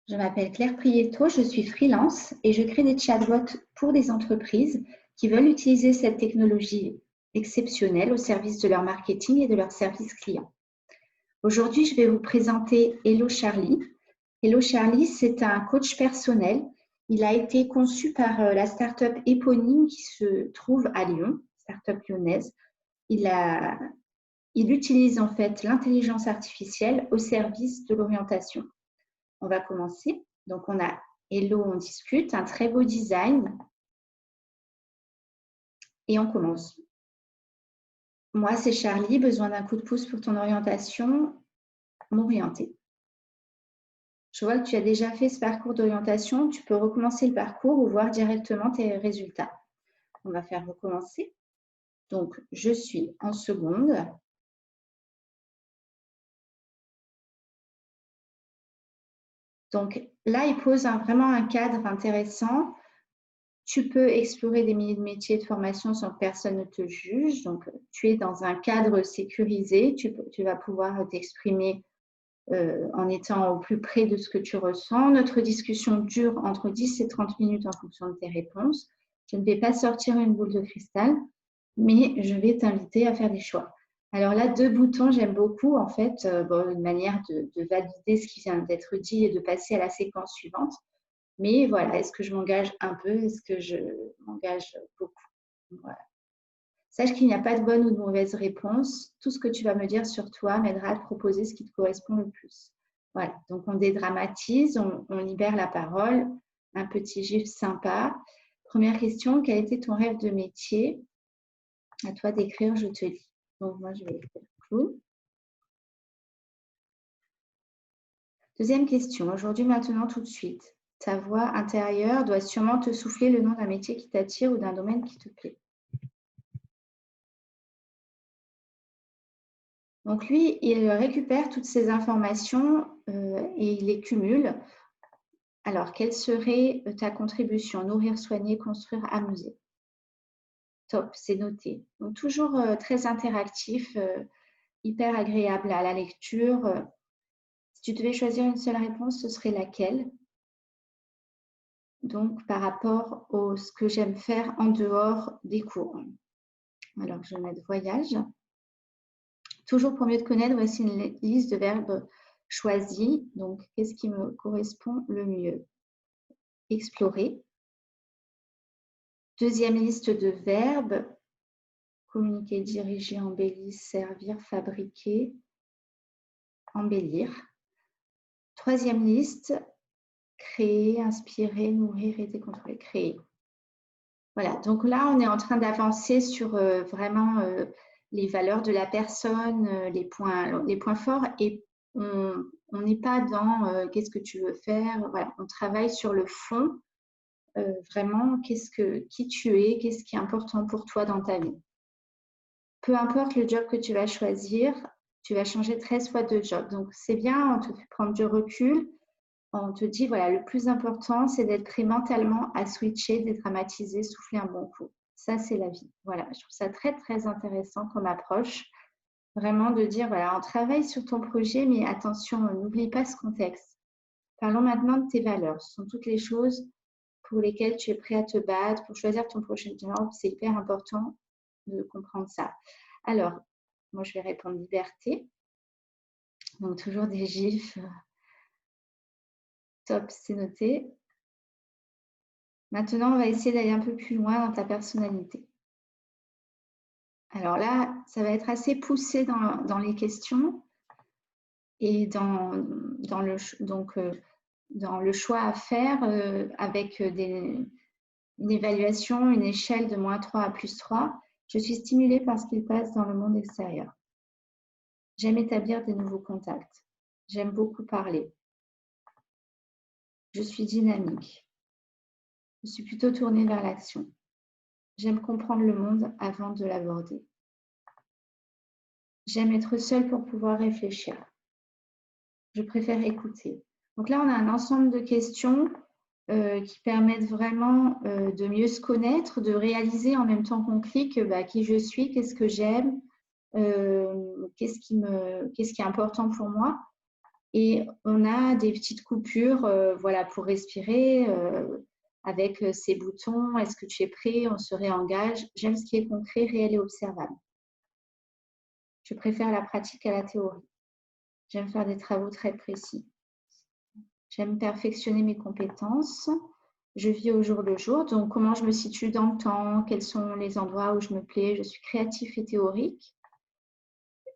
Je m'appelle Claire Prieto, je suis freelance et je crée des chatbots pour des entreprises qui veulent utiliser cette technologie exceptionnelle au service de leur marketing et de leur service client. Aujourd'hui, je vais vous présenter Hello Charlie. Hello Charlie, c'est un coach personnel. Il a été conçu par la start-up éponyme qui se trouve à Lyon, start-up lyonnaise. Il utilise en fait l'intelligence artificielle au service de l'orientation. On va commencer. Donc, on a Hello, on discute, un très beau design. Et on commence. Moi, c'est Charlie, besoin d'un coup de pouce pour ton orientation, m'orienter. Je vois que tu as déjà fait ce parcours d'orientation. Tu peux recommencer le parcours ou voir directement tes résultats. On va faire recommencer. Donc, je suis en seconde. Donc, là, il pose vraiment un cadre intéressant. Tu peux explorer des milliers de métiers de formation sans que personne ne te juge. Donc, tu es dans un cadre sécurisé. Tu vas pouvoir t'exprimer en étant au plus près de ce que tu ressens. Notre discussion dure entre 10 et 30 minutes en fonction de tes réponses. Je ne vais pas sortir une boule de cristal, mais je vais t'inviter à faire des choix. Alors là, 2 boutons, j'aime beaucoup. En fait, une manière de valider ce qui vient d'être dit et de passer à la séquence suivante. Mais voilà, est-ce que je m'engage un peu? Est-ce que je m'engage beaucoup? Voilà. Sache qu'il n'y a pas de bonne ou de mauvaise réponse. Tout ce que tu vas me dire sur toi m'aidera à te proposer ce qui te correspond le plus. Voilà, donc on dédramatise, on libère la parole. Un petit gif sympa. Première question, quel était ton rêve de métier? À toi d'écrire, je te lis. Donc moi, je vais écrire clown. Deuxième question, aujourd'hui, maintenant, tout de suite. Ta voix intérieure doit sûrement te souffler le nom d'un métier qui t'attire ou d'un domaine qui te plaît. Donc lui, il récupère toutes ces informations et il les cumule. Alors, quelle serait ta contribution? Nourrir, soigner, construire, amuser. Top, c'est noté. Donc toujours très interactif, hyper agréable à la lecture. Si tu devais choisir une seule réponse, ce serait laquelle? Donc, par rapport à ce que j'aime faire en dehors des cours. Alors, je vais mettre voyage. Toujours pour mieux te connaître, voici une liste de verbes choisis. Donc, qu'est-ce qui me correspond le mieux? Explorer. Deuxième liste de verbes. Communiquer, diriger, embellir, servir, fabriquer, embellir. Troisième liste. Créer, inspirer, nourrir, aider, contrôler, créer. Voilà, donc là, on est en train d'avancer sur vraiment les valeurs de la personne, les points forts, et on n'est pas dans qu'est-ce que tu veux faire. Voilà, on travaille sur le fond, vraiment qui tu es, qu'est-ce qui est important pour toi dans ta vie. Peu importe le job que tu vas choisir, tu vas changer 13 fois de job. Donc, c'est bien, on te fait prendre du recul. On te dit, voilà, le plus important, c'est d'être prêt mentalement à switcher, dédramatiser, souffler un bon coup. Ça, c'est la vie. Voilà, je trouve ça très, très intéressant comme approche. Vraiment de dire, voilà, on travaille sur ton projet, mais attention, n'oublie pas ce contexte. Parlons maintenant de tes valeurs. Ce sont toutes les choses pour lesquelles tu es prêt à te battre, pour choisir ton prochain job. C'est hyper important de comprendre ça. Alors, moi, je vais répondre liberté. Donc, toujours des gifs. Top, c'est noté. Maintenant, on va essayer d'aller un peu plus loin dans ta personnalité. Alors là, ça va être assez poussé dans les questions et dans le choix à faire avec une évaluation, une échelle de -3 à +3. Je suis stimulée par ce qu'il passe dans le monde extérieur. J'aime établir des nouveaux contacts. J'aime beaucoup parler. Je suis dynamique. Je suis plutôt tournée vers l'action. J'aime comprendre le monde avant de l'aborder. J'aime être seule pour pouvoir réfléchir. Je préfère écouter. Donc là, on a un ensemble de questions qui permettent vraiment de mieux se connaître, de réaliser en même temps qu'on clique qui je suis, qu'est-ce que j'aime, qu'est-ce qui est important pour moi. Et on a des petites coupures voilà, pour respirer avec ces boutons. Est-ce que tu es prêt? On se réengage. J'aime ce qui est concret, réel et observable. Je préfère la pratique à la théorie. J'aime faire des travaux très précis. J'aime perfectionner mes compétences. Je vis au jour le jour. Donc, comment je me situe dans le temps? Quels sont les endroits où je me plais? Je suis créatif et théorique.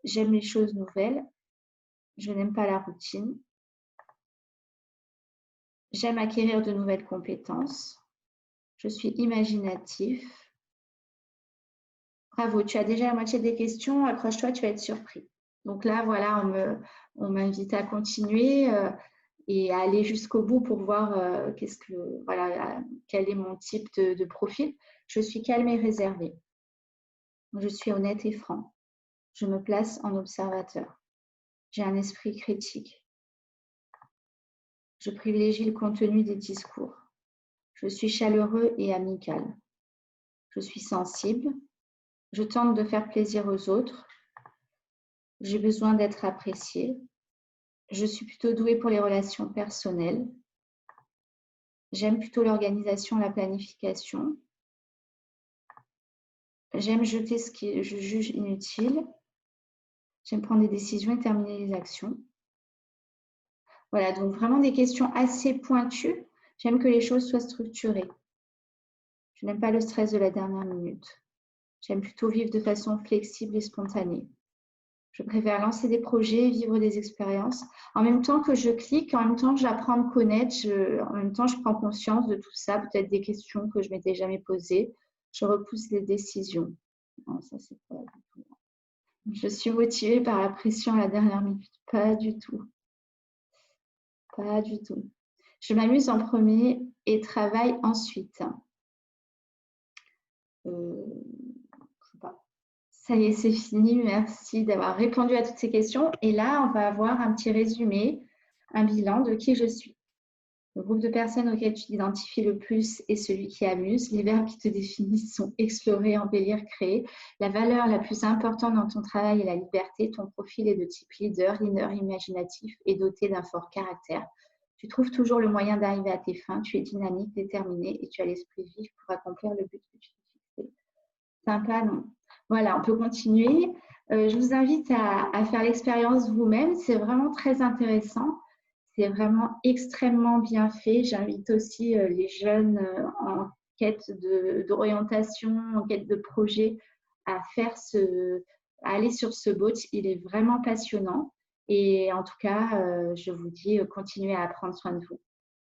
J'aime les choses nouvelles. Je n'aime pas la routine. J'aime acquérir de nouvelles compétences. Je suis imaginatif. Bravo, tu as déjà la moitié des questions. Accroche-toi, tu vas être surpris. Donc là, voilà, on m'invite à continuer et à aller jusqu'au bout pour voir voilà, quel est mon type de profil. Je suis calme et réservée. Je suis honnête et franc. Je me place en observateur. J'ai un esprit critique. Je privilégie le contenu des discours. Je suis chaleureux et amical. Je suis sensible. Je tente de faire plaisir aux autres. J'ai besoin d'être appréciée. Je suis plutôt douée pour les relations personnelles. J'aime plutôt l'organisation, la planification. J'aime jeter ce que je juge inutile. J'aime prendre des décisions et terminer les actions. Voilà, donc vraiment des questions assez pointues. J'aime que les choses soient structurées. Je n'aime pas le stress de la dernière minute. J'aime plutôt vivre de façon flexible et spontanée. Je préfère lancer des projets, vivre des expériences. En même temps que je clique, en même temps que j'apprends à me connaître, en même temps je prends conscience de tout ça, peut-être des questions que je ne m'étais jamais posées. Je repousse les décisions. Non, ça c'est pas du tout. Je suis motivée par la pression à la dernière minute. Pas du tout. Pas du tout. Je m'amuse en premier et travaille ensuite. Je sais pas. Ça y est, c'est fini. Merci d'avoir répondu à toutes ces questions. Et là, on va avoir un petit résumé, un bilan de qui je suis. Le groupe de personnes auxquelles tu t'identifies le plus est celui qui amuse. Les verbes qui te définissent sont explorer, embellir, créer. La valeur la plus importante dans ton travail est la liberté. Ton profil est de type leader imaginatif et doté d'un fort caractère. Tu trouves toujours le moyen d'arriver à tes fins. Tu es dynamique, déterminé et tu as l'esprit vif pour accomplir le but que tu t'es fixé. Sympa, non? Voilà, on peut continuer. Je vous invite à faire l'expérience vous-même. C'est vraiment très intéressant. C'est vraiment extrêmement bien fait. J'invite aussi les jeunes en quête d'orientation, en quête de projet, à aller sur ce boat. Il est vraiment passionnant. Et en tout cas, je vous dis, continuez à prendre soin de vous.